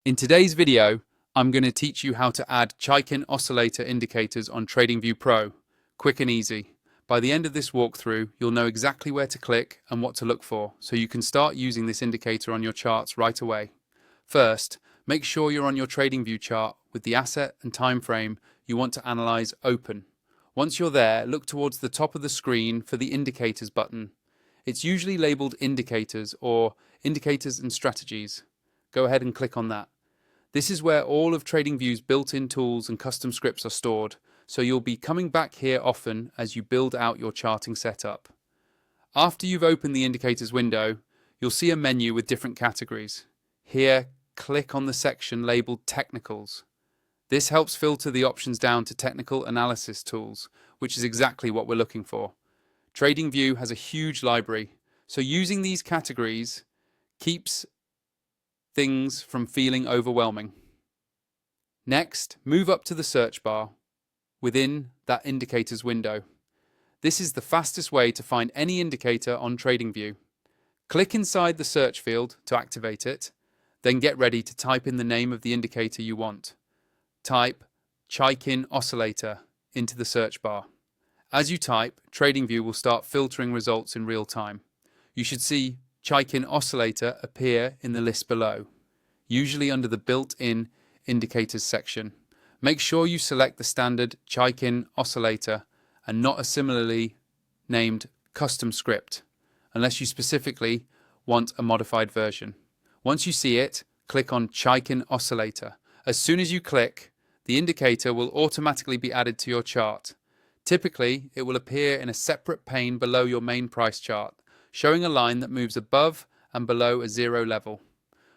In today's video, I'm going to teach you how to add Chaikin Oscillator indicators on TradingView Pro, quick and easy. By the end of this walkthrough, you'll know exactly where to click and what to look for, so you can start using this indicator on your charts right away. First, make sure you're on your TradingView chart with the asset and time frame you want to analyze open. Once you're there, look towards the top of the screen for the Indicators button. It's usually labeled Indicators or Indicators and Strategies. Go ahead and click on that. This is where all of TradingView's built-in tools and custom scripts are stored, so you'll be coming back here often as you build out your charting setup. After you've opened the Indicators window, you'll see a menu with different categories. Here, click on the section labeled Technicals. This helps filter the options down to technical analysis tools, which is exactly what we're looking for. TradingView has a huge library, so using these categories keeps things from feeling overwhelming. Next, move up to the search bar within that indicators window. This is the fastest way to find any indicator on TradingView. Click inside the search field to activate it, then get ready to type in the name of the indicator you want. Type Chaikin Oscillator into the search bar. As you type, TradingView will start filtering results in real time. You should see Chaikin Oscillator appear in the list below, usually under the built-in indicators section. Make sure you select the standard Chaikin Oscillator and not a similarly named custom script, unless you specifically want a modified version. Once you see it, click on Chaikin Oscillator. As soon as you click, the indicator will automatically be added to your chart. Typically, it will appear in a separate pane below your main price chart, showing a line that moves above and below a zero level.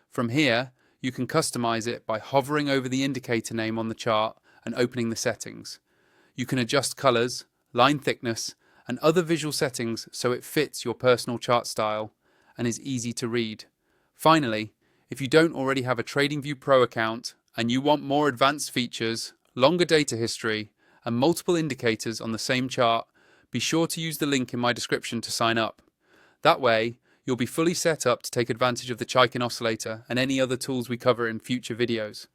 From here, you can customize it by hovering over the indicator name on the chart and opening the settings. You can adjust colors, line thickness, and other visual settings so it fits your personal chart style and is easy to read. Finally, if you don't already have a TradingView Pro account and you want more advanced features, longer data history, and multiple indicators on the same chart, be sure to use the link in my description to sign up. That way, you'll be fully set up to take advantage of the Chaikin Oscillator and any other tools we cover in future videos.